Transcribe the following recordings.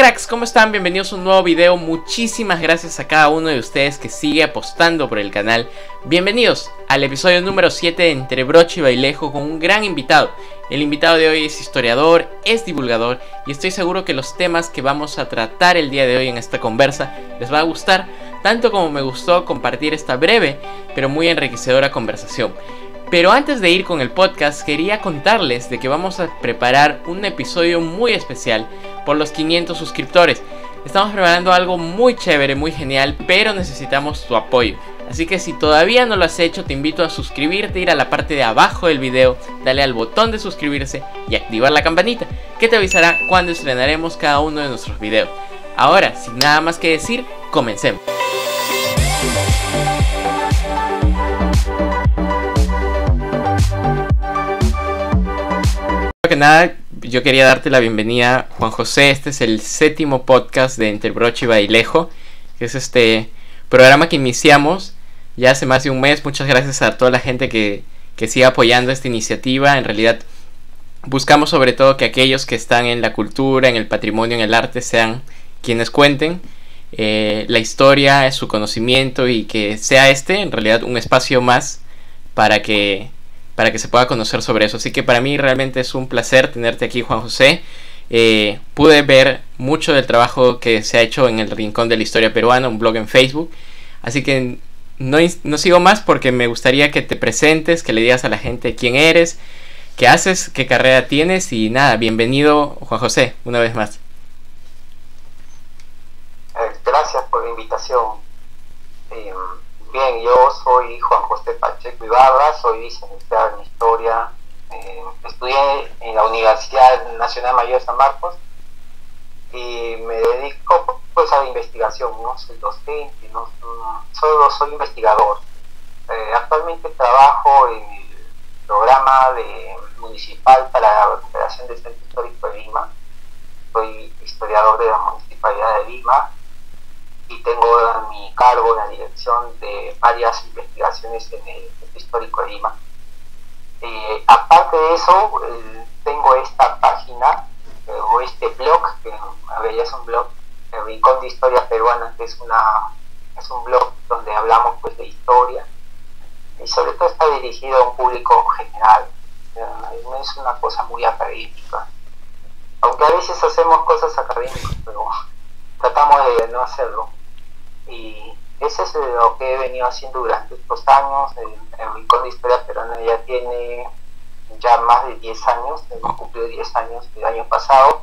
cracks, ¿cómo están? Bienvenidos a un nuevo video. Muchísimas gracias a cada uno de ustedes que sigue apostando por el canal. Bienvenidos al episodio número 7 de Entre Broche y Bailejo con un gran invitado. El invitado de hoy es historiador, es divulgador y estoy seguro que los temas que vamos a tratar el día de hoy en esta conversa les va a gustar, tanto como me gustó compartir esta breve pero muy enriquecedora conversación. Pero antes de ir con el podcast, quería contarles de que vamos a preparar un episodio muy especial por los 500 suscriptores. Estamos preparando algo muy chévere, muy genial, pero necesitamos tu apoyo. Así que si todavía no lo has hecho, te invito a suscribirte, ir a la parte de abajo del video, darle al botón de suscribirse y activar la campanita, que te avisará cuando estrenaremos cada uno de nuestros videos. Ahora, sin nada más que decir, comencemos. Que nada, yo quería darte la bienvenida, Juan José. Este es el 7º podcast de Entre Broche y Bailejo, que es este programa que iniciamos ya hace más de un mes. Muchas gracias a toda la gente que sigue apoyando esta iniciativa. En realidad buscamos sobre todo que aquellos que están en la cultura, en el patrimonio, en el arte, sean quienes cuenten la historia, su conocimiento, y que sea en realidad un espacio más para que se pueda conocer sobre eso. Así que para mí realmente es un placer tenerte aquí, Juan José. Pude ver mucho del trabajo que se ha hecho en el Rincón de la Historia Peruana, un blog en Facebook. Así que no sigo más porque me gustaría que te presentes, que le digas a la gente quién eres, qué haces, qué carrera tienes y nada, bienvenido, Juan José, una vez más. Gracias por la invitación. Bien, yo soy Juan José Pacheco Ibarra, soy licenciado en Historia, estudié en la Universidad Nacional Mayor de San Marcos y me dedico pues a la investigación, no soy docente, solo soy investigador. Actualmente trabajo en el programa municipal para la recuperación del Centro Histórico de Lima, soy historiador de la Municipalidad de Lima y tengo a mi cargo la dirección de varias investigaciones en el Centro Histórico de Lima. Aparte de eso, tengo esta página o este blog, que en realidad es un blog, el Rincón de Historia Peruana, que es un blog donde hablamos pues de historia y sobre todo está dirigido a un público general, no es una cosa muy académica, aunque a veces hacemos cosas académicas, pero tratamos de no hacerlo. Y eso es lo que he venido haciendo durante estos años. El Rincón de Historia Peruana ya tiene más de 10 años, hemos cumplido 10 años el año pasado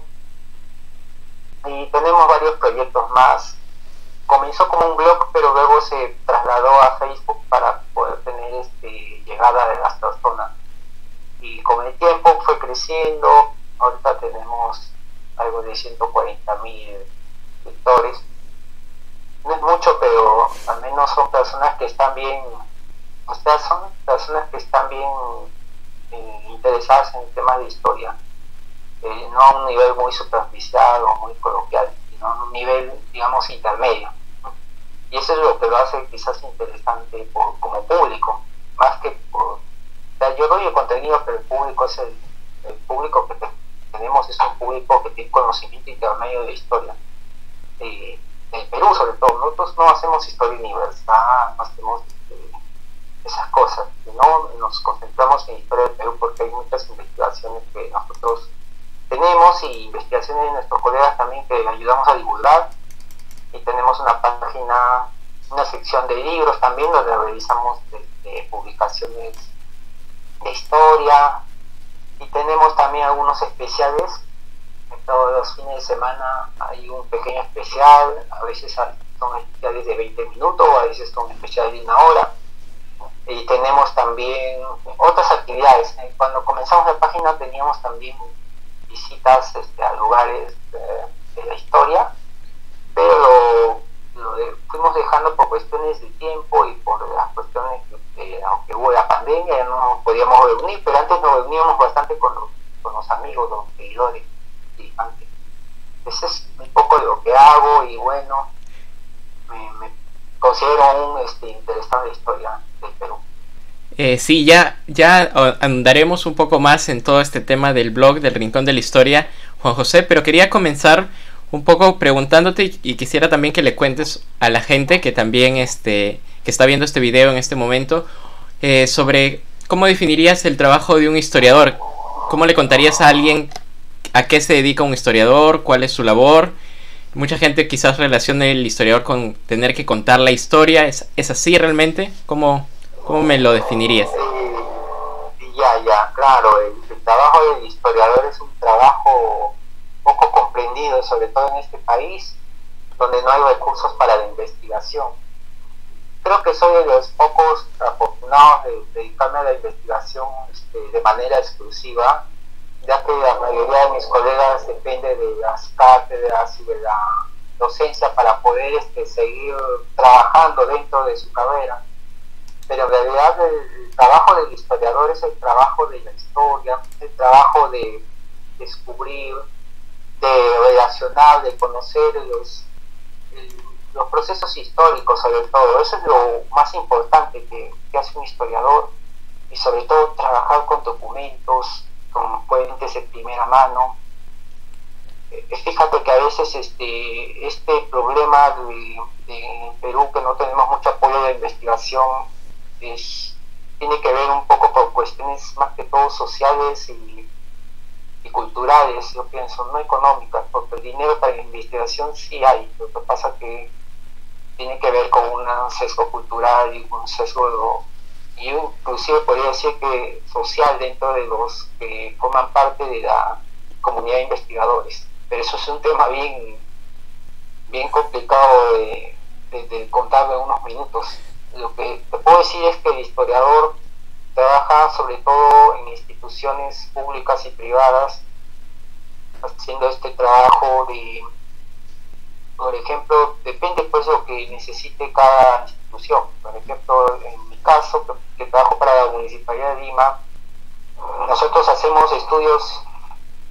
y tenemos varios proyectos más. Comenzó como un blog, pero luego se trasladó a Facebook para poder tener llegada de las personas, y con el tiempo fue creciendo. Ahorita tenemos algo de 140.000 lectores. No es mucho, pero al menos son personas que están bien, son personas que están bien interesadas en temas de historia, no a un nivel muy superficial o muy coloquial, sino a un nivel, digamos, intermedio. Y eso es lo que lo hace quizás interesante como público, más que o sea, yo doy el contenido, pero el público es el público que tenemos, es un público que tiene conocimiento intermedio de historia. El Perú, sobre todo, nosotros no hacemos historia universal, no hacemos esas cosas, no nos concentramos en historia del Perú porque hay muchas investigaciones que nosotros tenemos y investigaciones de nuestros colegas también que ayudamos a divulgar, y tenemos una página, una sección de libros también donde revisamos publicaciones de historia, y tenemos también algunos especiales. Todos los fines de semana hay un pequeño especial, a veces son especiales de 20 minutos, a veces son especiales de 1 hora. Y tenemos también otras actividades. Cuando comenzamos la página teníamos también visitas a lugares de la historia, pero lo fuimos dejando por cuestiones de tiempo y por las cuestiones aunque hubo la pandemia, ya no nos podíamos reunir, pero antes nos reuníamos bastante con los amigos, los seguidores. Ese es un poco lo que hago, y bueno, me considero un interesado en la historia del Perú. Sí, ya andaremos un poco más en todo este tema del blog del Rincón de la Historia, Juan José, pero quería comenzar un poco preguntándote y quisiera también que le cuentes a la gente que también que está viendo este video en este momento sobre cómo definirías el trabajo de un historiador. ¿Cómo le contarías a alguien a qué se dedica un historiador? ¿Cuál es su labor? Mucha gente quizás relaciona el historiador con tener que contar la historia. ¿Es así realmente? ¿Cómo me lo definirías? Claro, el trabajo del historiador es un trabajo poco comprendido, sobre todo en este país, donde no hay recursos para la investigación. Creo que soy de los pocos afortunados de dedicarme a la investigación de manera exclusiva, ya que la mayoría de mis colegas depende de las cátedras y de la docencia para poder seguir trabajando dentro de su carrera. Pero en realidad el trabajo del historiador es el trabajo de la historia, el trabajo de descubrir, de relacionar, de conocer los procesos históricos, sobre todo. Eso es lo más importante que hace un historiador, y sobre todo trabajar con documentos, con fuentes de primera mano. Fíjate que a veces este problema de Perú, que no tenemos mucho apoyo de investigación, tiene que ver un poco por cuestiones más que todo sociales y culturales, yo pienso, no económicas, porque el dinero para la investigación sí hay. Lo que pasa que tiene que ver con un sesgo cultural y un sesgo, y inclusive podría decir que social, dentro de los que forman parte de la comunidad de investigadores. Pero eso es un tema bien complicado de contar en unos minutos. Lo que te puedo decir es que el historiador trabaja sobre todo en instituciones públicas y privadas, haciendo este trabajo por ejemplo, depende pues lo que necesite cada institución. Por ejemplo, en mi caso, que trabajo para la Municipalidad de Lima, nosotros hacemos estudios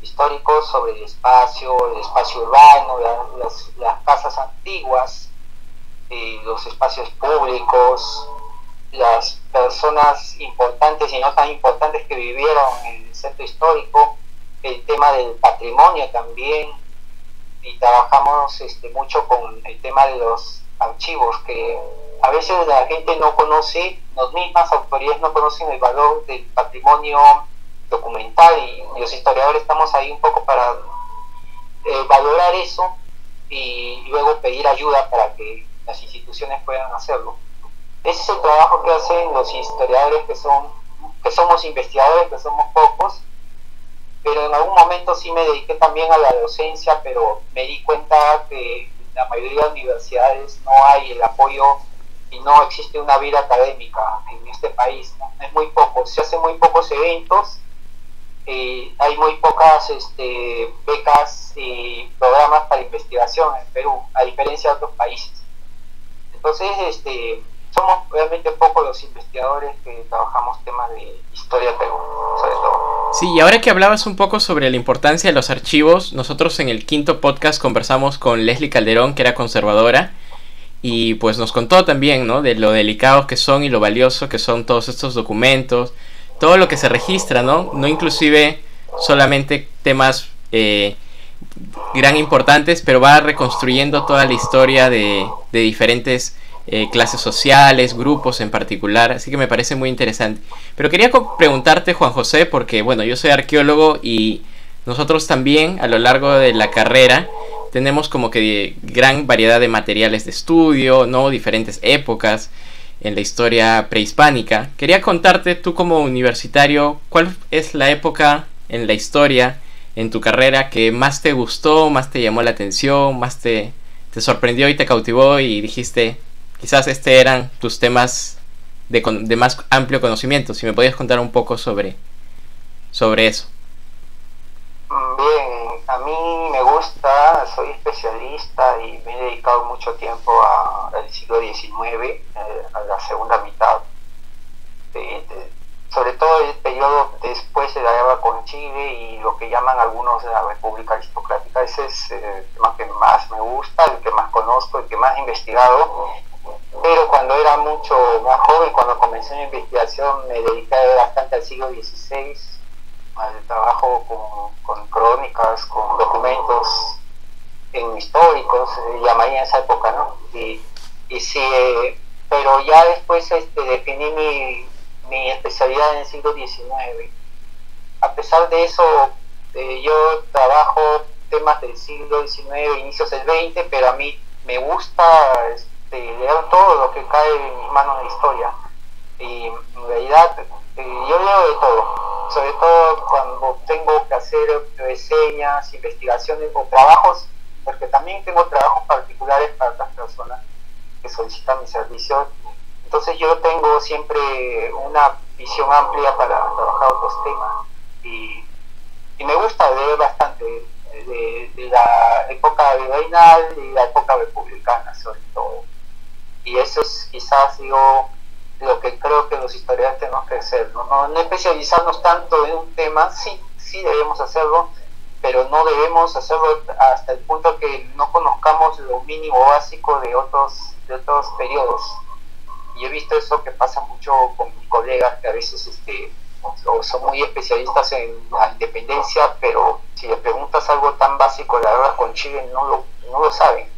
históricos sobre el espacio urbano, las casas antiguas, los espacios públicos, las personas importantes y no tan importantes que vivieron en el centro histórico, el tema del patrimonio también, y trabajamos mucho con el tema de los archivos, que a veces la gente no conoce, las mismas autoridades no conocen el valor del patrimonio documental, y los historiadores estamos ahí un poco para valorar eso y luego pedir ayuda para que las instituciones puedan hacerlo. Ese es el trabajo que hacen los historiadores que somos investigadores, que somos pocos, pero en algún momento sí me dediqué también a la docencia, pero me di cuenta que en la mayoría de universidades no hay el apoyo y no existe una vida académica en este país, ¿no? Es muy poco, se hacen muy pocos eventos, hay muy pocas becas y programas para investigación en Perú, a diferencia de otros países. Entonces, somos realmente pocos los investigadores que trabajamos temas de historia de Perú, sobre todo. Sí, y ahora que hablabas un poco sobre la importancia de los archivos, nosotros en el quinto podcast conversamos con Leslie Calderón, que era conservadora, y pues nos contó también, ¿no?, de lo delicados que son y lo valioso que son todos estos documentos, todo lo que se registra, ¿no? No inclusive solamente temas gran importantes, pero va reconstruyendo toda la historia de diferentes clases sociales, grupos en particular, así que me parece muy interesante. Pero quería preguntarte, Juan José, porque bueno, yo soy arqueólogo y nosotros también a lo largo de la carrera tenemos como que gran variedad de materiales de estudio, ¿no?, diferentes épocas en la historia prehispánica. Quería contarte, tú como universitario, ¿cuál es la época en la historia, en tu carrera, que más te gustó, más te llamó la atención, más te sorprendió y te cautivó y dijiste, quizás eran tus temas de más amplio conocimiento? Si me podías contar un poco sobre eso. Bien, a mí me gusta, soy especialista y me he dedicado mucho tiempo al siglo XIX, a la segunda mitad, sobre todo el periodo después de la guerra con Chile y lo que llaman algunos de la República Aristocrática. Ese es el tema que más me gusta, el que más conozco, el que más he investigado. Pero cuando era mucho más joven, cuando comencé mi investigación, me dediqué bastante al siglo XVI, al trabajo con crónicas, con documentos en históricos, llamaría en esa época, ¿no? Y sí, pero ya después definí mi especialidad en el siglo XIX. A pesar de eso, yo trabajo temas del siglo XIX, inicios del XX, pero a mí me gusta leer todo lo que cae en mis manos de historia. Y en realidad yo leo de todo, sobre todo cuando tengo que hacer reseñas, investigaciones o trabajos, porque también tengo trabajos particulares para otras personas que solicitan mis servicios. Entonces yo tengo siempre una visión amplia para trabajar otros temas y me gusta leer bastante de la época virreinal y la época republicana sobre todo. Y eso es quizás lo que creo que los historiadores tenemos que hacer, no especializarnos tanto en un tema. Sí debemos hacerlo, pero no debemos hacerlo hasta el punto que no conozcamos lo mínimo básico de otros periodos. Y he visto eso que pasa mucho con mis colegas, que a veces son muy especialistas en la independencia, pero si le preguntas algo tan básico, la verdad, con Chile no lo saben.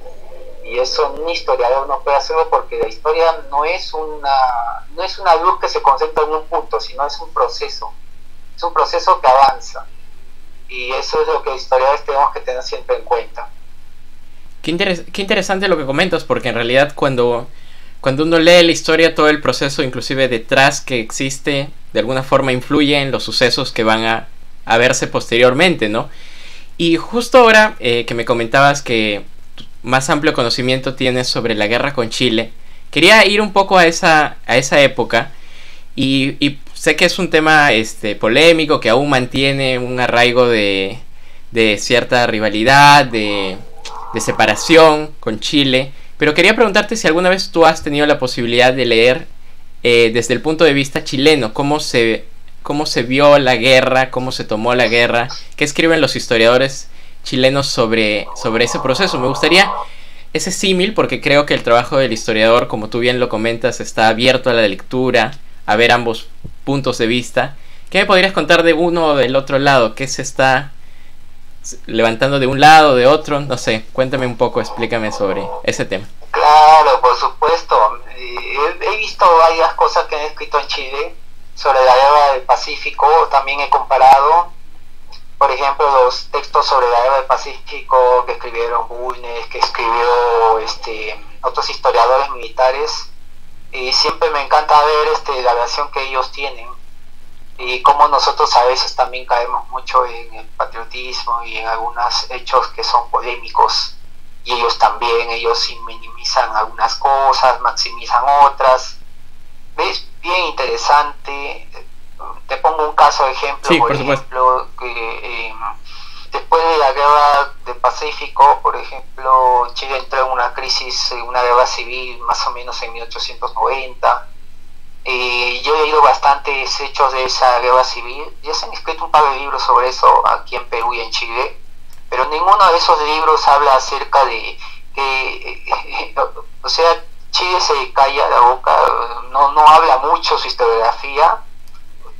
Y eso un historiador no puede hacerlo, porque la historia no es una luz que se concentra en un punto, sino es un proceso que avanza, y eso es lo que los historiadores tenemos que tener siempre en cuenta. Qué interesante lo que comentas, porque en realidad cuando uno lee la historia, todo el proceso inclusive detrás que existe de alguna forma influye en los sucesos que van a verse posteriormente, ¿no? Y justo ahora que me comentabas que más amplio conocimiento tienes sobre la guerra con Chile, quería ir un poco a esa época, y sé que es un tema polémico, que aún mantiene un arraigo de cierta rivalidad, de separación con Chile, pero quería preguntarte si alguna vez tú has tenido la posibilidad de leer desde el punto de vista chileno, cómo se vio la guerra, cómo se tomó la guerra, qué escriben los historiadores chilenos sobre ese proceso. Me gustaría ese símil, porque creo que el trabajo del historiador, como tú bien lo comentas, está abierto a la lectura, a ver ambos puntos de vista. ¿Qué me podrías contar de uno o del otro lado? ¿Qué se está levantando de un lado, de otro? No sé, cuéntame un poco, explícame sobre ese tema. Claro, por supuesto. He visto varias cosas que han escrito en Chile sobre la guerra del Pacífico. También he comparado, por ejemplo, los textos sobre la guerra del Pacífico que escribieron Bulnes, que escribió otros historiadores militares, y siempre me encanta ver la relación que ellos tienen, y cómo nosotros a veces también caemos mucho en el patriotismo y en algunos hechos que son polémicos, y ellos minimizan algunas cosas, maximizan otras. Es bien interesante. Te pongo un caso de ejemplo, sí, por ejemplo, que después de la guerra del Pacífico, por ejemplo, Chile entró en una crisis, una guerra civil más o menos en 1890. Yo he leído bastantes hechos de esa guerra civil. Ya se han escrito un par de libros sobre eso aquí en Perú y en Chile, pero ninguno de esos libros habla acerca de que, o sea, Chile se calla la boca, no habla mucho su historiografía.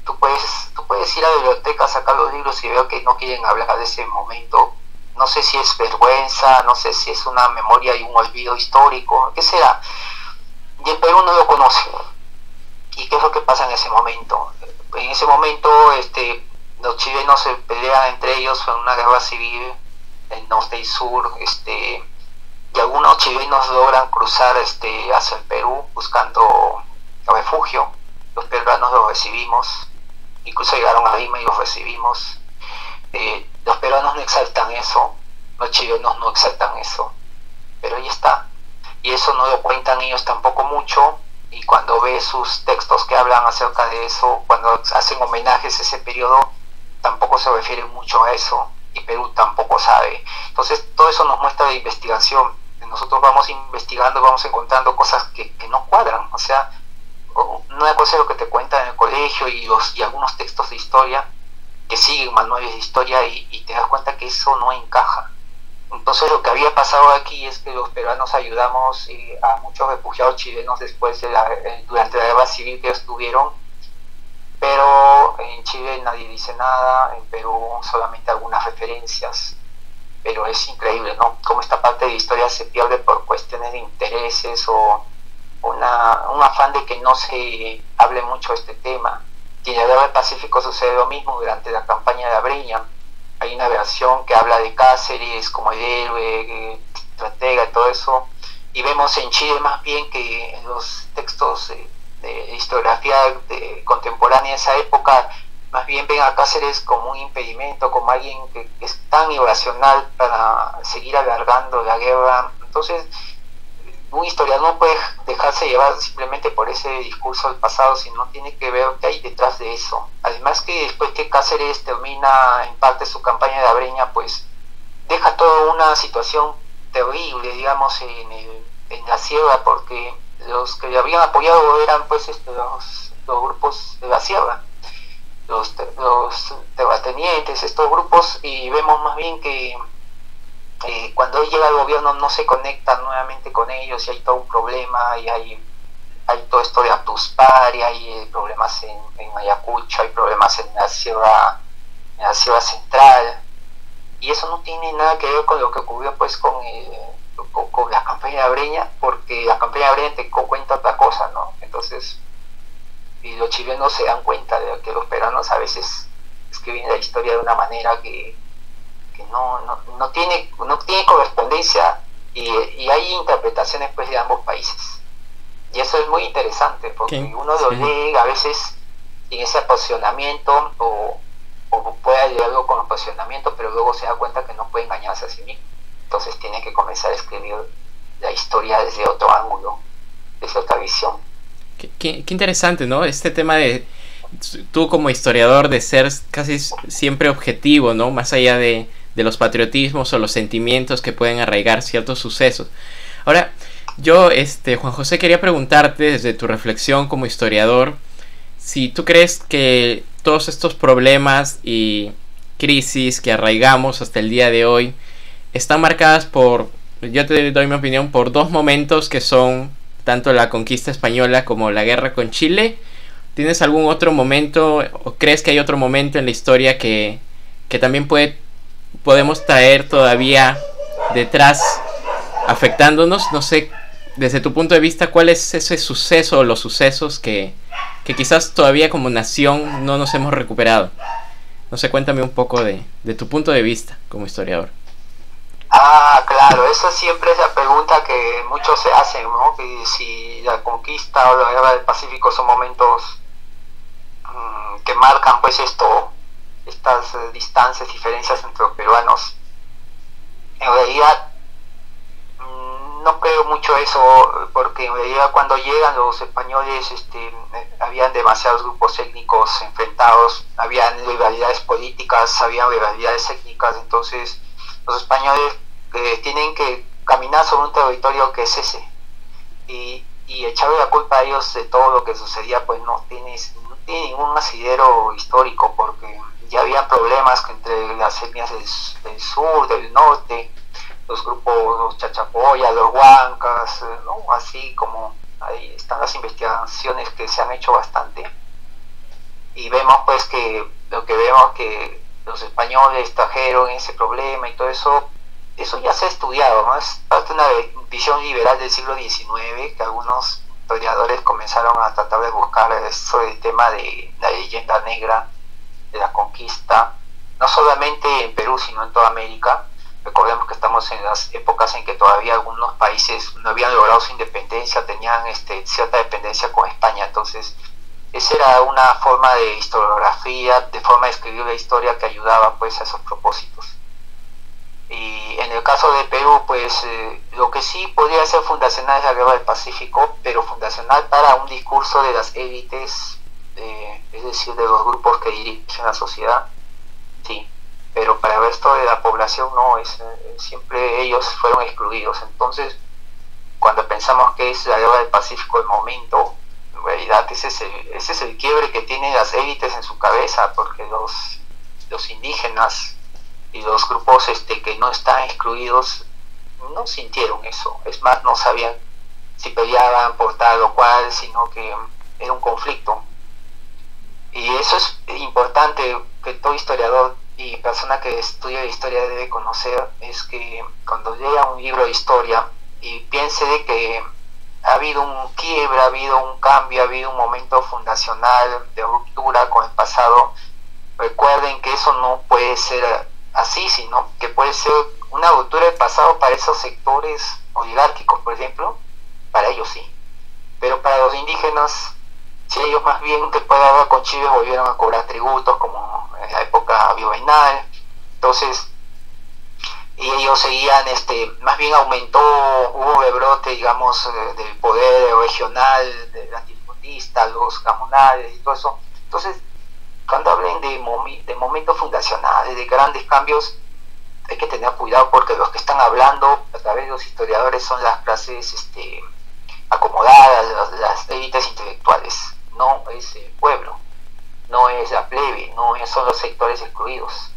Tú puedes ir a la biblioteca, sacar los libros y veo que no quieren hablar de ese momento. No sé si es vergüenza, no sé si es una memoria y un olvido histórico, ¿qué será? Y el Perú no lo conoce. ¿Y qué es lo que pasa en ese momento? En ese momento los chilenos se pelean entre ellos en una guerra civil, el norte y sur, y algunos chilenos logran cruzar hacia el Perú buscando refugio. Los peruanos los recibimos, incluso llegaron a Lima y los recibimos. Los peruanos no exaltan eso, los chilenos no exaltan eso, pero ahí está. Y eso no lo cuentan ellos tampoco mucho, y cuando ves sus textos que hablan acerca de eso, cuando hacen homenajes a ese periodo, tampoco se refieren mucho a eso, y Perú tampoco sabe. Entonces todo eso nos muestra la investigación. Nosotros vamos investigando, vamos encontrando cosas que no cuadran. O sea, una cosa es lo que te cuentan en el colegio y algunos textos de historia que siguen manuales de historia, y te das cuenta que eso no encaja. Entonces lo que había pasado aquí es que los peruanos ayudamos a muchos refugiados chilenos después durante la guerra civil que ellos tuvieron, pero en Chile nadie dice nada, en Perú solamente algunas referencias. pero es increíble, ¿no? Cómo esta parte de la historia se pierde por cuestiones de intereses o un afán de que no se hable mucho de este tema. Y en la Guerra del Pacífico sucede lo mismo durante la campaña de Breña. Hay una versión que habla de Cáceres como el héroe, estratega y todo eso, y vemos en Chile más bien que en los textos de historiografía contemporánea de esa época más bien ven a Cáceres como un impedimento, como alguien que es tan irracional para seguir alargando la guerra. Entonces un historiador no puede dejarse llevar simplemente por ese discurso del pasado, sino tiene que ver qué hay detrás de eso. Además que después que Cáceres termina en parte su campaña de Breña, pues deja toda una situación terrible, digamos, en la sierra, porque los que le habían apoyado eran pues los grupos de la sierra, los terratenientes, estos grupos, y vemos más bien que cuando él llega al gobierno no se conecta nuevamente con ellos y hay todo un problema, y hay todo esto de Aptuspar, y hay problemas en Ayacucho, hay problemas en la sierra central, y eso no tiene nada que ver con lo que ocurrió pues con la campaña de Breña, porque la campaña de Breña te cuenta otra cosa, ¿no? Entonces, y los chilenos se dan cuenta de que los peruanos a veces escriben la historia de una manera que no tiene correspondencia, y hay interpretaciones pues de ambos países, y eso es muy interesante porque uno lo lee a veces sin ese apasionamiento, o puede leerlo con apasionamiento, pero luego se da cuenta que no puede engañarse a sí mismo, entonces tiene que comenzar a escribir la historia desde otro ángulo, desde otra visión. Qué interesante, ¿no? Este tema de tú como historiador de ser casi siempre objetivo, ¿no? Más allá de los patriotismos o los sentimientos que pueden arraigar ciertos sucesos. Ahora, yo, Juan José, quería preguntarte desde tu reflexión como historiador, si tú crees que todos estos problemas y crisis que arraigamos hasta el día de hoy están marcadas por, yo te doy mi opinión, por dos momentos que son tanto la conquista española como la guerra con Chile. ¿Tienes algún otro momento o crees que hay otro momento en la historia que también podemos traer todavía detrás afectándonos? No sé, desde tu punto de vista, ¿cuál es ese suceso o los sucesos que quizás todavía como nación no nos hemos recuperado? No sé, cuéntame un poco de tu punto de vista como historiador. Claro, esa siempre es la pregunta que muchos se hacen, ¿no? Que si la conquista o la guerra del Pacífico son momentos que marcan pues estas distancias, diferencias entre los peruanos. En realidad no creo mucho eso, porque en realidad cuando llegan los españoles habían demasiados grupos étnicos enfrentados, habían rivalidades políticas, habían rivalidades étnicas, entonces los españoles tienen que caminar sobre un territorio que es ese, y echarle la culpa a ellos de todo lo que sucedía pues no tiene ningún asidero histórico, porque ya había problemas entre las etnias del sur, del norte, los grupos, los chachapoyas, los huancas, ¿no? Así como ahí están las investigaciones que se han hecho bastante, y vemos pues que los españoles trajeron ese problema y todo eso ya se ha estudiado, ¿no? Es parte de una visión liberal del siglo XIX, que algunos historiadores comenzaron a tratar de buscar sobre el tema de la leyenda negra de la conquista, no solamente en Perú, sino en toda América. Recordemos que estamos en las épocas en que todavía algunos países no habían logrado su independencia, tenían cierta dependencia con España, entonces esa era una forma de historiografía, de forma de escribir la historia que ayudaba pues a esos propósitos. Y en el caso de Perú, pues lo que sí podría ser fundacional es la guerra del Pacífico, pero fundacional para un discurso de las élites, es decir, de los grupos que dirigen la sociedad, sí, pero para el resto de la población no, siempre ellos fueron excluidos. Entonces, cuando pensamos que es la guerra del Pacífico el momento, en realidad ese es el quiebre que tienen las élites en su cabeza, porque los indígenas y los grupos que no están excluidos no sintieron eso, es más, no sabían si peleaban por tal o cual, sino que era un conflicto. Y eso es importante que todo historiador y persona que estudia historia debe conocer es que cuando lea un libro de historia y piense de que ha habido un quiebre, ha habido un cambio, ha habido un momento fundacional de ruptura con el pasado, recuerden que eso no puede ser así, sino que puede ser una ruptura del pasado para esos sectores oligárquicos, por ejemplo, para ellos sí, pero para los indígenas, si ellos más bien después de hablar con Chile volvieron a cobrar tributos como en la época virreinal, entonces, y ellos seguían, más bien aumentó, hubo un rebrote, digamos, del poder regional, de latifundistas, los comunales y todo eso. Entonces, cuando hablen de momentos fundacionales, de grandes cambios, hay que tener cuidado porque los que están hablando a través de los historiadores son las clases acomodadas, las élites intelectuales, no es el pueblo, no es la plebe, son los sectores excluidos.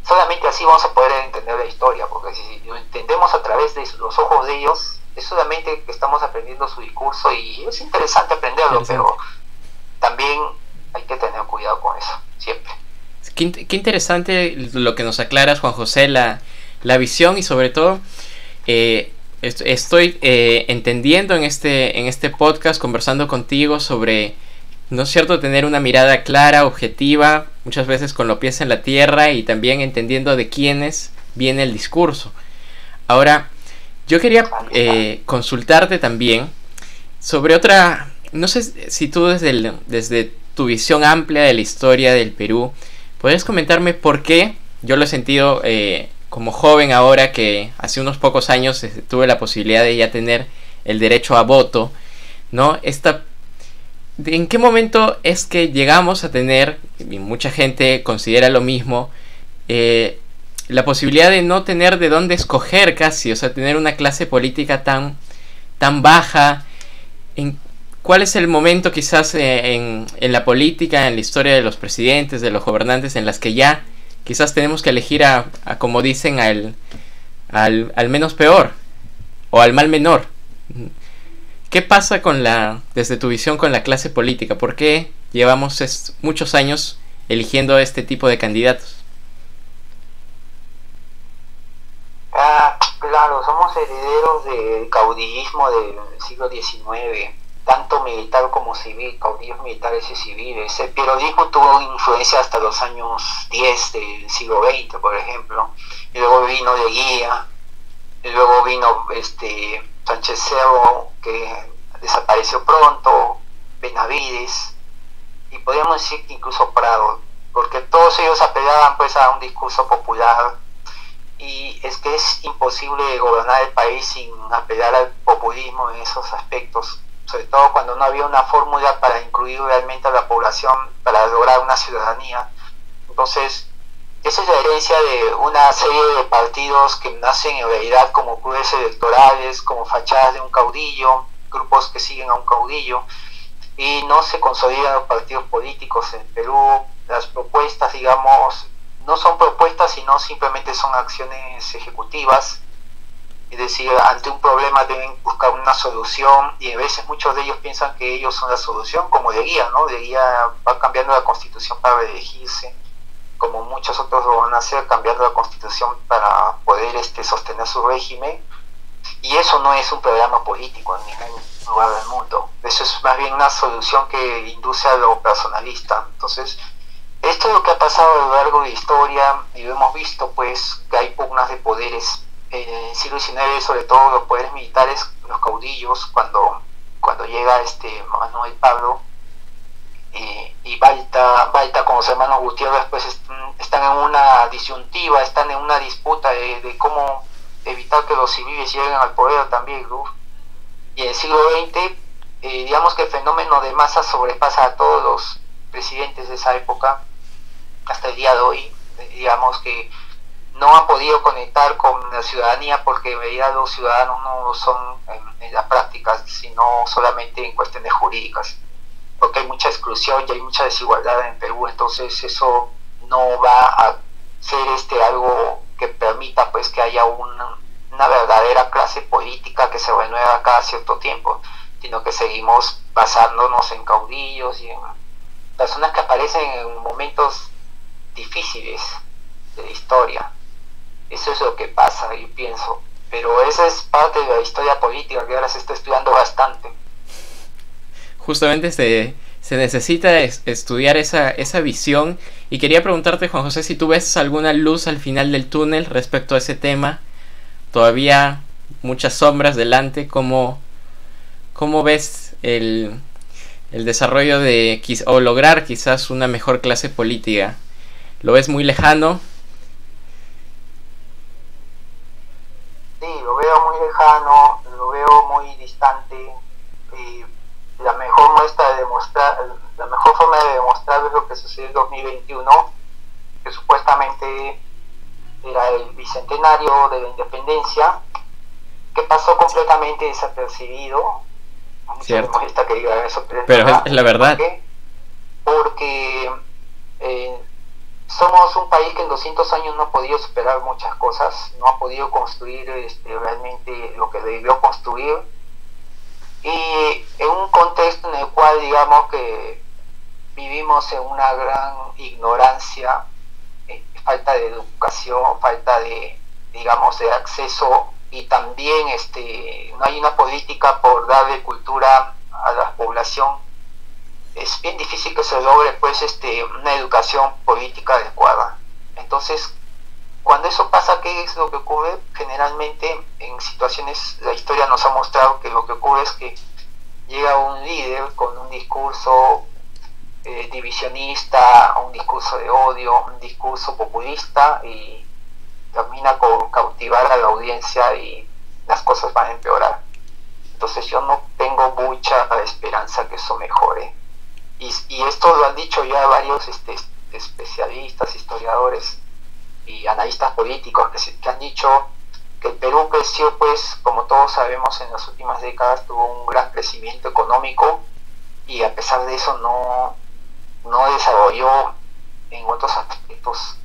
Solamente así vamos a poder entender la historia, porque si lo entendemos a través de los ojos de ellos, es solamente que estamos aprendiendo su discurso y es interesante aprenderlo, pero también hay que tener cuidado con eso, siempre. Qué interesante lo que nos aclaras, Juan José, la visión y sobre todo estoy entendiendo en este podcast, conversando contigo sobre, ¿no es cierto?, tener una mirada clara, objetiva, muchas veces con los pies en la tierra y también entendiendo de quiénes viene el discurso. Ahora, yo quería consultarte también sobre otra, no sé si tú desde tu visión amplia de la historia del Perú, ¿podrías comentarme por qué? Yo lo he sentido como joven ahora que hace unos pocos años tuve la posibilidad de ya tener el derecho a voto, ¿no? ¿En qué momento es que llegamos a tener, y mucha gente considera lo mismo, la posibilidad de no tener de dónde escoger casi, o sea, tener una clase política tan baja? ¿Cuál es el momento quizás en la política, en la historia de los presidentes, de los gobernantes, en las que ya quizás tenemos que elegir a como dicen, al menos peor o al mal menor? ¿Qué pasa desde tu visión con la clase política? ¿Por qué llevamos muchos años eligiendo este tipo de candidatos? Claro, somos herederos del caudillismo del siglo XIX, tanto militar como civil, caudillos militares y civiles. El peronismo tuvo influencia hasta los años 10 del siglo XX, por ejemplo, y luego vino Leguía, y luego vino Sánchez Cerro, que desapareció pronto, Benavides, y podríamos decir que incluso Prado, porque todos ellos apelaban pues a un discurso popular, y es que es imposible gobernar el país sin apelar al populismo en esos aspectos, sobre todo cuando no había una fórmula para incluir realmente a la población para lograr una ciudadanía. Entonces, esa es la herencia de una serie de partidos que nacen en realidad como clubes electorales, como fachadas de un caudillo, grupos que siguen a un caudillo, y no se consolidan los partidos políticos en Perú. Las propuestas, digamos, no son propuestas, sino simplemente son acciones ejecutivas, es decir, ante un problema deben buscar una solución, y a veces muchos de ellos piensan que ellos son la solución, como Leguía, ¿no? Leguía va cambiando la constitución para reelegirse, como muchos otros lo van a hacer, cambiando la constitución para poder sostener su régimen, y eso no es un programa político en ningún lugar del mundo. Eso es más bien una solución que induce a lo personalista. Entonces, esto es lo que ha pasado a lo largo de la historia, y lo hemos visto pues que hay pugnas de poderes en el siglo XIX, sobre todo los poderes militares, los caudillos, cuando llega Manuel Pablo y Balta con los hermanos Gutiérrez, pues están en una disyuntiva, están en una disputa de cómo evitar que los civiles lleguen al poder también, ¿no? Y en el siglo XX, digamos que el fenómeno de masa sobrepasa a todos los presidentes de esa época hasta el día de hoy. Digamos que no han podido conectar con la ciudadanía porque en realidad los ciudadanos no lo son en la práctica, sino solamente en cuestiones jurídicas, porque hay mucha exclusión y hay mucha desigualdad en Perú. Entonces eso no va a ser algo que permita pues que haya una verdadera clase política que se renueva cada cierto tiempo, sino que seguimos basándonos en caudillos y en personas que aparecen en momentos difíciles, la historia. Eso es lo que pasa, y pienso. Pero esa es parte de la historia política que ahora se está estudiando bastante. Justamente se necesita estudiar esa visión. Y quería preguntarte, Juan José, si tú ves alguna luz al final del túnel respecto a ese tema. Todavía muchas sombras delante. ¿Cómo ves el desarrollo o lograr quizás una mejor clase política? ¿Lo ves muy lejano? Sí, lo veo muy lejano, lo veo muy distante. La mejor forma de demostrar es lo que sucedió en 2021, que supuestamente era el bicentenario de la independencia, que pasó completamente desapercibido. A muchos les molesta que diga eso, pero es la verdad. Porque somos un país que en 200 años no ha podido superar muchas cosas, no ha podido construir realmente lo que debió construir, y en un contexto en el cual digamos que vivimos en una gran ignorancia, falta de educación, falta de, digamos, de acceso, y también no hay una política por darle cultura a la población. Es bien difícil que se logre pues una educación política adecuada. Entonces, cuando eso pasa, ¿qué es lo que ocurre? Generalmente en situaciones, la historia nos ha mostrado que lo que ocurre es que llega un líder con un discurso divisionista, un discurso de odio, un discurso populista, y termina con cautivar a la audiencia y las cosas van a empeorar. Entonces yo no tengo mucha esperanza que eso mejore. Y esto lo han dicho ya varios especialistas, historiadores y analistas políticos que han dicho que el Perú creció, pues, como todos sabemos, en las últimas décadas tuvo un gran crecimiento económico, y a pesar de eso no desarrolló en otros aspectos.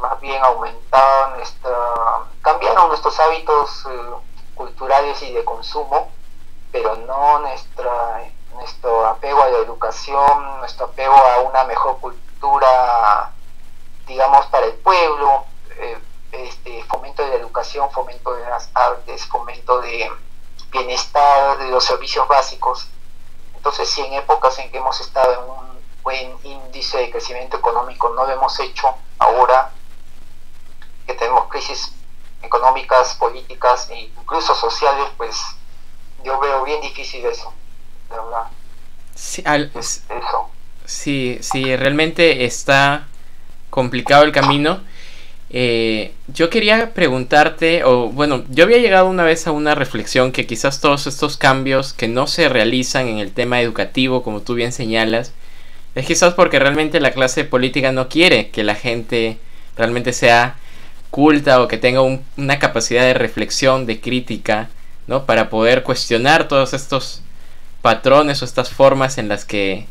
Más bien cambiaron nuestros hábitos culturales y de consumo, pero no nuestro apego a la educación, nuestro apego a una mejor cultura, digamos, para el pueblo, fomento de la educación, fomento de las artes, fomento de bienestar, de los servicios básicos. Entonces, si en épocas en que hemos estado en un buen índice de crecimiento económico no lo hemos hecho, ahora que tenemos crisis económicas, políticas e incluso sociales, pues yo veo bien difícil eso, de verdad. Sí, realmente está complicado el camino. Yo quería preguntarte, yo había llegado una vez a una reflexión que quizás todos estos cambios que no se realizan en el tema educativo, como tú bien señalas, es quizás porque realmente la clase política no quiere que la gente realmente sea culta o que tenga una capacidad de reflexión, de crítica, ¿no? Para poder cuestionar todos estos patrones o estas formas en las que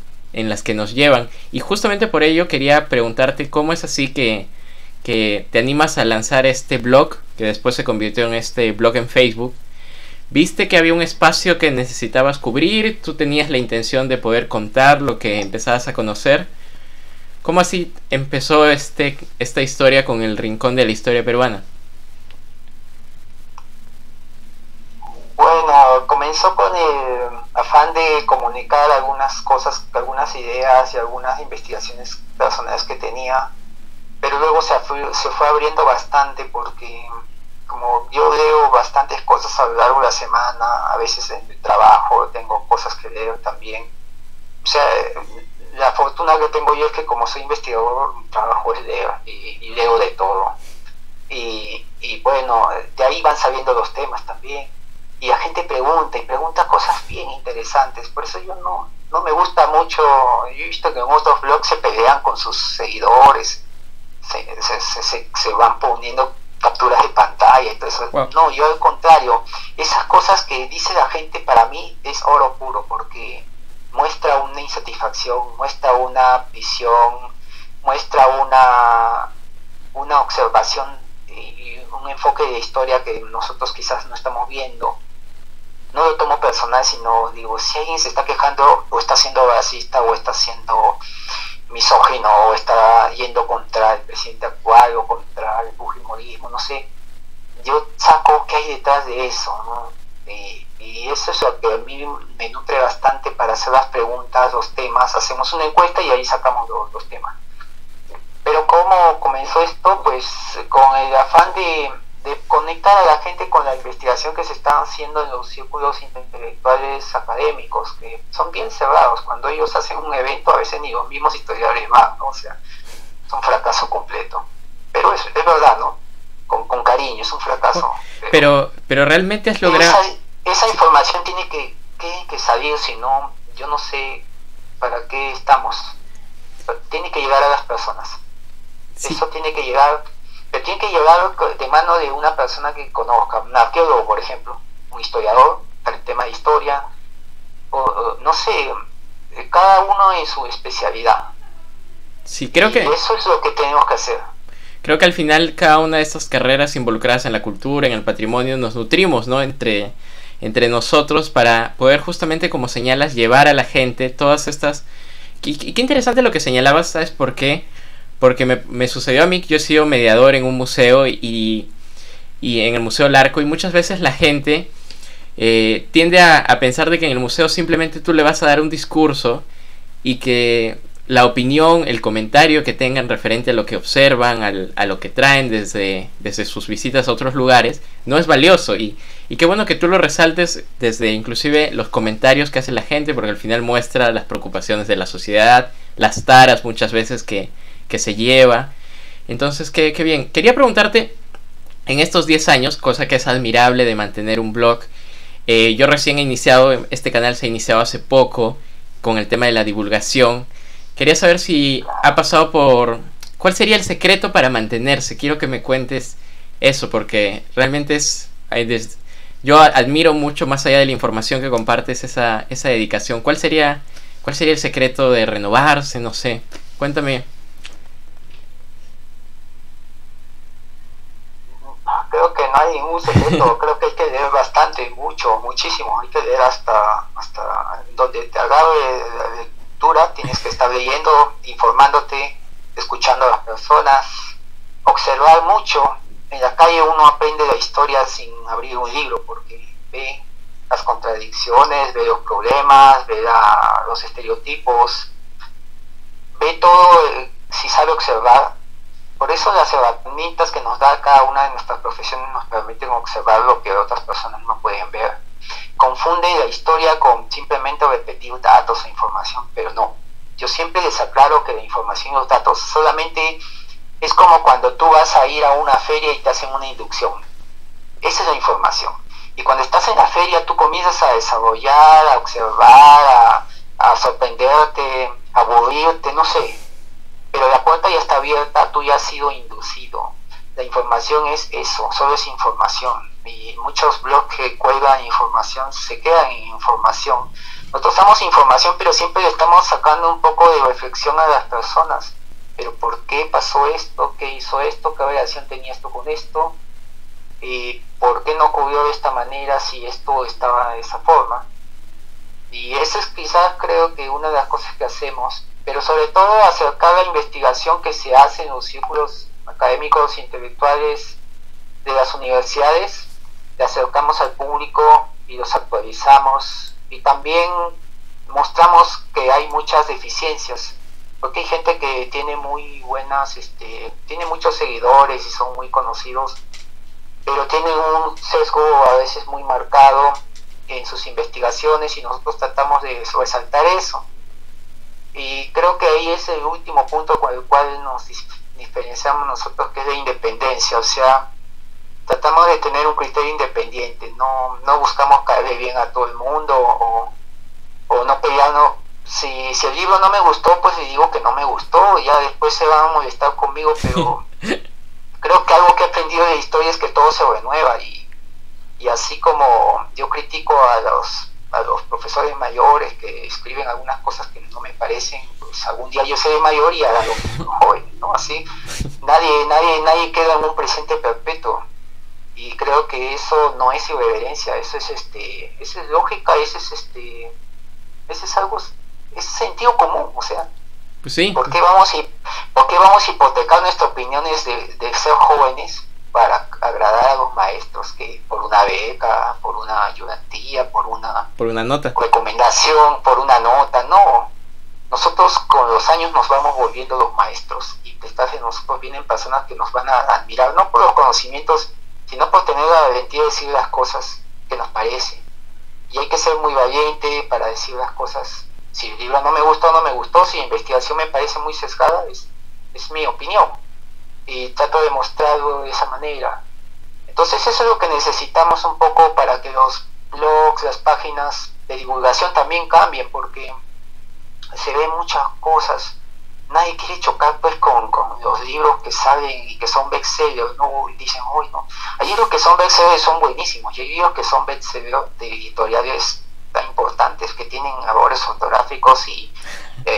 nos llevan. Y justamente por ello quería preguntarte cómo es así que te animas a lanzar este blog, que después se convirtió en este blog en Facebook. Viste que había un espacio que necesitabas cubrir, tú tenías la intención de poder contar lo que empezabas a conocer. ¿Cómo así empezó esta historia con el Rincón de la Historia Peruana? Bueno, comenzó con el afán de comunicar algunas cosas, algunas ideas y algunas investigaciones personales que tenía, pero luego se fue abriendo bastante, porque como yo leo bastantes cosas a lo largo de la semana, a veces en el trabajo tengo cosas que leo también. O sea, la fortuna que tengo yo es que como soy investigador, mi trabajo es leer, y leo de todo. Y bueno, de ahí van saliendo los temas también. Y la gente pregunta cosas bien interesantes. Por eso yo no me gusta mucho. Yo he visto que en otros blogs se pelean con sus seguidores, se van poniendo capturas de pantalla y todo eso. Wow. No, yo al contrario, esas cosas que dice la gente para mí es oro puro, porque muestra una insatisfacción, muestra una visión, muestra una observación y un enfoque de historia que nosotros quizás no estamos viendo. No lo tomo personal, sino digo, si alguien se está quejando o está siendo racista o está siendo misógino o está yendo contra el presidente actual o contra el fujimorismo, no sé. Yo saco qué hay detrás de eso, ¿no? Y eso es lo que a mí me nutre bastante para hacer las preguntas, los temas. Hacemos una encuesta y ahí sacamos los temas. Pero ¿cómo comenzó esto? Pues con el afán de conectar a la gente con la investigación que se está haciendo en los círculos intelectuales académicos, que son bien cerrados. Cuando ellos hacen un evento, a veces ni los mismos historiadores van, ¿no? O sea, es un fracaso completo. Pero es verdad, ¿no? Con cariño, es un fracaso. Pero realmente has logrado... Esa información tiene que salir, si no, yo no sé para qué estamos. Tiene que llegar a las personas. Sí. Eso tiene que llegar, pero tiene que llegar de mano de una persona que conozca, un arqueólogo, por ejemplo, un historiador, para el tema de historia, o no sé, cada uno en su especialidad. Sí, creo que... eso es lo que tenemos que hacer. Creo que al final cada una de estas carreras involucradas en la cultura, en el patrimonio, nos nutrimos, ¿no? Entre nosotros para poder justamente, como señalas, llevar a la gente todas estas... Qué interesante lo que señalabas, ¿sabes por qué? Porque me sucedió a mí que yo he sido mediador en un museo y en el Museo Larco, y muchas veces la gente tiende a pensar de que en el museo simplemente tú le vas a dar un discurso y que la opinión, el comentario que tengan referente a lo que observan, a lo que traen desde sus visitas a otros lugares, no es valioso. Y qué bueno que tú lo resaltes desde inclusive los comentarios que hace la gente, porque al final muestra las preocupaciones de la sociedad, las taras muchas veces que se lleva. Entonces, qué bien. Quería preguntarte, en estos 10 años, cosa que es admirable de mantener un blog, yo recién he iniciado, este canal se ha iniciado hace poco con el tema de la divulgación. Quería saber si ha pasado por... ¿Cuál sería el secreto para mantenerse? Quiero que me cuentes eso, porque realmente es... Yo admiro mucho, más allá de la información que compartes, esa dedicación. ¿Cuál sería el secreto de renovarse? No sé. Cuéntame. Creo que no hay ningún secreto. Creo que hay que leer bastante, muchísimo. Hay que leer hasta donde te agarre la lectura. Tienes que estar leyendo, informándote, escuchando a las personas, observar mucho. En la calle uno aprende la historia sin abrir un libro, porque ve las contradicciones, ve los problemas, ve los estereotipos, ve todo, si sabe observar. Por eso las herramientas que nos da cada una de nuestras profesiones nos permiten observar lo que otras personas no pueden ver. Confunde la historia con simplemente repetir datos e información, pero no. Yo siempre les aclaro que la información y los datos solamente es como cuando tú vas a ir a una feria y te hacen una inducción. Esa es la información. Y cuando estás en la feria tú comienzas a desarrollar, a observar, a sorprenderte, a aburrirte, no sé. Pero la puerta ya está abierta, tú ya has sido inducido. La información es eso, solo es información. Y muchos blogs que cuelgan información se quedan en información. Nosotros damos información, pero siempre le estamos sacando un poco de reflexión a las personas. Pero ¿por qué pasó esto? ¿Qué hizo esto? ¿Qué relación tenía esto con esto? ¿Por qué no ocurrió de esta manera si esto estaba de esa forma? Y eso es quizás creo que una de las cosas que hacemos, pero sobre todo acercar la investigación que se hace en los círculos académicos e intelectuales de las universidades, le acercamos al público y los actualizamos, y también mostramos que hay muchas deficiencias, porque hay gente que tiene muy buenas, tiene muchos seguidores y son muy conocidos, pero tienen un sesgo a veces muy marcado en sus investigaciones, y nosotros tratamos de resaltar eso. Y creo que ahí es el último punto con el cual nos diferenciamos nosotros, que es la independencia. O sea, tratamos de tener un criterio independiente, no buscamos caerle bien a todo el mundo o no pelearnos. Si el libro no me gustó, pues le digo que no me gustó, y ya después se van a molestar conmigo, pero creo que algo que he aprendido de historia es que todo se renueva, y así como yo critico a los profesores mayores que escriben algunas cosas que no me parecen, pues algún día yo seré mayor y hará lo mismo joven, ¿no? Así nadie queda en un presente perpetuo, y creo que eso no es irreverencia, eso es lógica, eso es algo, es sentido común. O sea, Pues sí. ¿Por qué vamos a hipotecar nuestras opiniones de ser jóvenes para agradar a los maestros, que por una beca, por una ayudantía, por una nota, recomendación, por una nota? No, nosotros con los años nos vamos volviendo los maestros, y detrás de nosotros vienen personas que nos van a admirar, no por los conocimientos, sino por tener la valentía de decir las cosas que nos parecen. Y hay que ser muy valiente para decir las cosas. Si el libro no me gustó, no me gustó. Si la investigación me parece muy sesgada, es mi opinión, y trato de mostrarlo de esa manera. Entonces eso es lo que necesitamos un poco para que los blogs, las páginas de divulgación también cambien, porque se ven muchas cosas. Nadie quiere chocar pues con los libros que salen y que son bestsellers, ¿no? Dicen, uy, no, hay libros que son bestsellers, son buenísimos, y hay libros que son bestsellers de editoriales tan importantes que tienen errores ortográficos y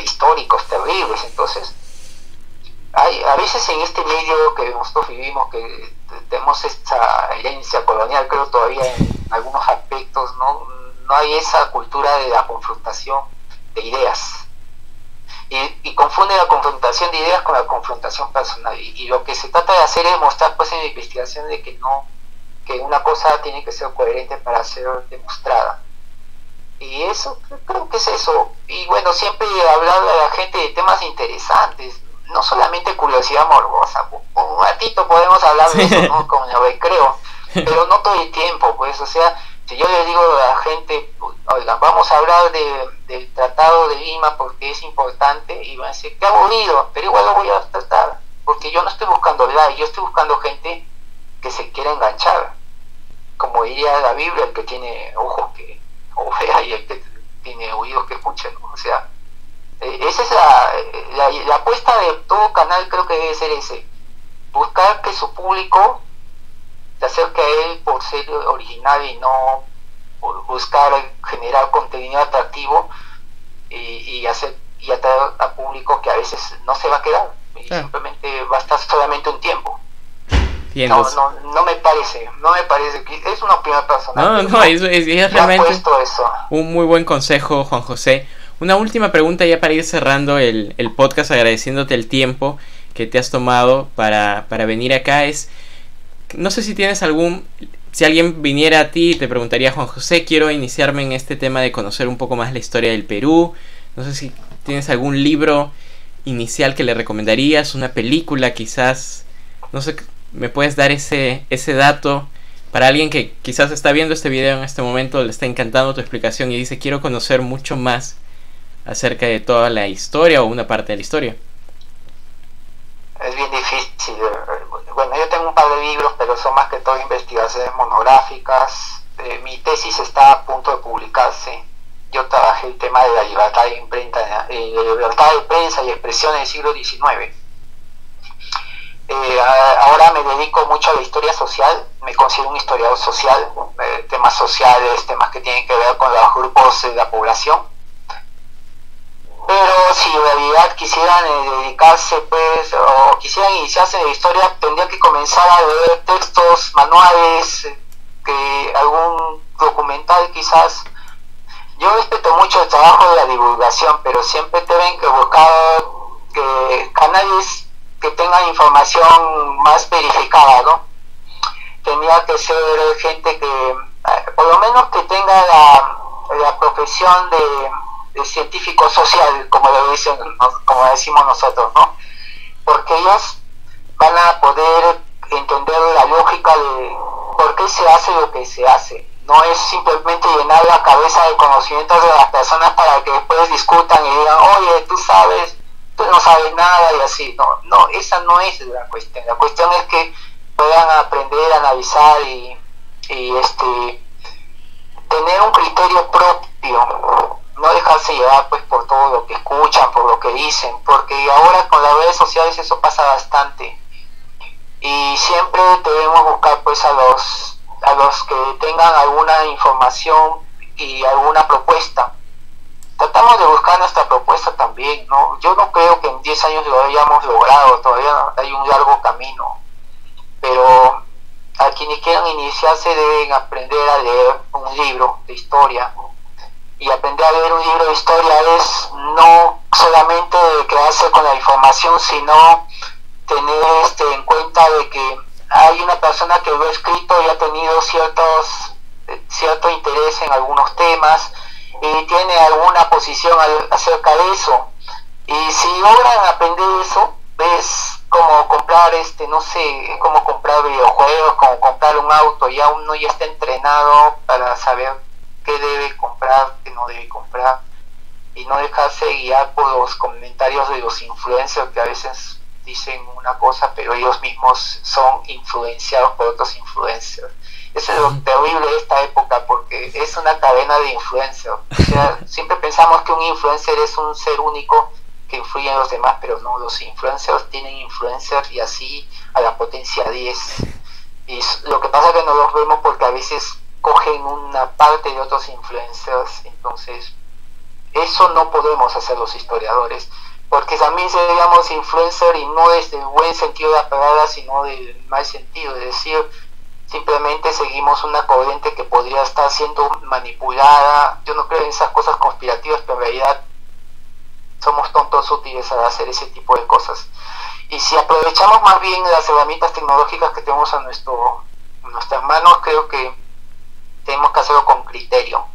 históricos terribles. Entonces a veces en este medio que nosotros vivimos, que tenemos esta herencia colonial, creo todavía en algunos aspectos, no hay esa cultura de la confrontación de ideas, y confunde la confrontación de ideas con la confrontación personal, y lo que se trata de hacer es mostrar pues en la investigación de que una cosa tiene que ser coherente para ser demostrada. Y eso, creo que es eso. Y bueno, siempre hablar a la gente de temas interesantes, no solamente curiosidad morbosa. Un ratito podemos hablar de eso, ¿no? Como en el recreo, pero no todo el tiempo, pues. O sea, si yo le digo a la gente, oiga, vamos a hablar del Tratado de Lima porque es importante, y van a decir, qué aburrido, pero igual lo voy a tratar, porque yo no estoy buscando like, yo estoy buscando gente que se quiera enganchar. Como diría la Biblia, el que tiene ojos que vea y el que tiene oídos que escuchen, ¿no? O sea, esa es la apuesta de todo canal. Creo que debe ser ese: buscar que su público se acerque a él por ser original, y no por buscar generar contenido atractivo y atraer a público que a veces no se va a quedar, y simplemente va a estar solamente un tiempo. No me parece, es una opinión personal. Es realmente un muy buen consejo, Juan José. Una última pregunta ya para ir cerrando el podcast, agradeciéndote el tiempo que te has tomado para venir acá. No sé si tienes si alguien viniera a ti y te preguntaría, Juan José, quiero iniciarme en este tema de conocer un poco más la historia del Perú, no sé si tienes algún libro inicial que le recomendarías, una película quizás, no sé, ¿me puedes dar ese dato para alguien que quizás está viendo este video en este momento, le está encantando tu explicación y dice, quiero conocer mucho más acerca de toda la historia o una parte de la historia? Es bien difícil. Bueno, yo tengo un par de libros, pero son más que todo investigaciones monográficas. Mi tesis está a punto de publicarse. Yo trabajé el tema de la libertad de imprenta, libertad de prensa y expresión en el siglo XIX. Ahora me dedico mucho a la historia social, me considero un historiador social, temas sociales, temas que tienen que ver con los grupos de la población. Pero si en realidad quisieran dedicarse, pues, o quisieran iniciarse en la historia, tendrían que comenzar a leer textos, manuales, algún documental quizás. Yo respeto mucho el trabajo de la divulgación, pero siempre tienen que buscar canales que tengan información más verificada, ¿no? Tendría que ser gente que, por lo menos que tenga la profesión de científico social, como decimos nosotros, ¿no? Porque ellos van a poder entender la lógica de por qué se hace lo que se hace. No es simplemente llenar la cabeza de conocimientos de las personas para que después discutan y digan, oye, tú no sabes nada, y así. No, esa no es la cuestión. La cuestión es que puedan aprender, analizar y tener un criterio propio, no dejarse llevar pues por todo lo que escuchan, por lo que dicen, porque ahora con las redes sociales eso pasa bastante, y siempre debemos buscar pues a los que tengan alguna información y alguna propuesta. Tratamos de buscar nuestra propuesta también, ¿no? Yo no creo que en 10 años lo hayamos logrado, todavía hay un largo camino, pero a quienes quieran iniciarse deben aprender a leer un libro de historia. Y aprender a leer un libro de historia es no solamente quedarse con la información, sino tener en cuenta de que hay una persona que lo ha escrito y ha tenido cierto interés en algunos temas y tiene alguna posición acerca de eso, y si logran aprender eso, es como comprar no sé, es como comprar videojuegos, como comprar un auto. Ya uno ya está entrenado para saber qué debe comprar, qué no debe comprar, y no dejarse guiar por los comentarios de los influencers, que a veces dicen una cosa pero ellos mismos son influenciados por otros influencers. Eso es lo terrible de esta época, porque es una cadena de influencers. O sea, siempre pensamos que un influencer es un ser único que influye en los demás, pero no, los influencers tienen influencers y así a la potencia 10. Y lo que pasa es que no los vemos porque a veces cogen una parte de otros influencers. Entonces eso no podemos hacer los historiadores, porque también seríamos influencer, y no desde el buen sentido de la palabra, sino del mal sentido, es decir, simplemente seguimos una corriente que podría estar siendo manipulada. Yo no creo en esas cosas conspirativas, pero en realidad somos tontos útiles al hacer ese tipo de cosas. Y si aprovechamos más bien las herramientas tecnológicas que tenemos en nuestras manos, creo que tenemos que hacerlo con criterio,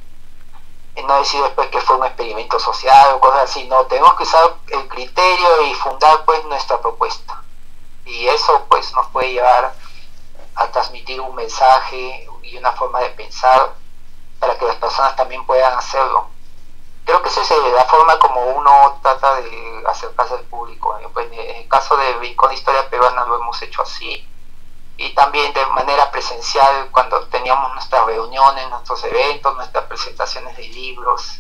y no decir después que fue un experimento social o cosas así. No, tenemos que usar el criterio y fundar pues nuestra propuesta, y eso pues nos puede llevar a transmitir un mensaje y una forma de pensar para que las personas también puedan hacerlo. Creo que esa es la forma como uno trata de acercarse al público. Pues en el caso de Rincón de Historia Peruana lo hemos hecho así, y también de manera presencial cuando teníamos nuestras reuniones, nuestros eventos, nuestras presentaciones de libros.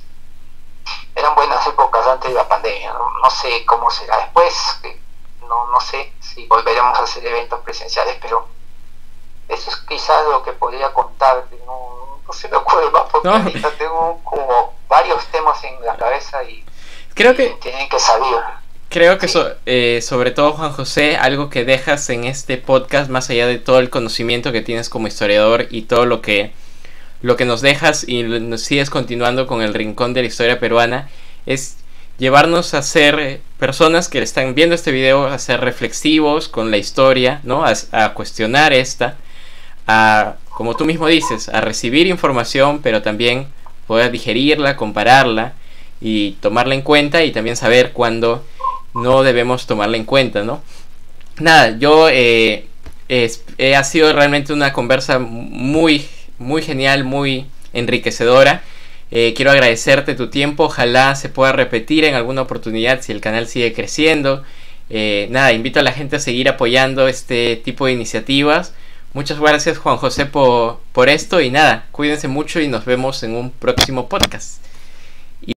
Eran buenas épocas antes de la pandemia. No sé cómo será después, no sé si volveremos a hacer eventos presenciales, pero eso es quizás lo que podría contar. No se me ocurre más, porque ahorita tengo como varios temas en la cabeza y creo que tienen que salir. Creo que sobre todo, Juan José, algo que dejas en este podcast, más allá de todo el conocimiento que tienes como historiador y todo lo que nos dejas y nos sigues continuando con el Rincón de la Historia Peruana, es llevarnos a ser personas que están viendo este video, a ser reflexivos con la historia, ¿no? A cuestionar como tú mismo dices, a recibir información, pero también poder digerirla, compararla y tomarla en cuenta, y también saber cuándo no debemos tomarla en cuenta, ¿no? Nada, ha sido realmente una conversa muy, muy genial, muy enriquecedora. Quiero agradecerte tu tiempo. Ojalá se pueda repetir en alguna oportunidad si el canal sigue creciendo. Nada, invito a la gente a seguir apoyando este tipo de iniciativas. Muchas gracias, Juan José, por esto, y nada, cuídense mucho y nos vemos en un próximo podcast.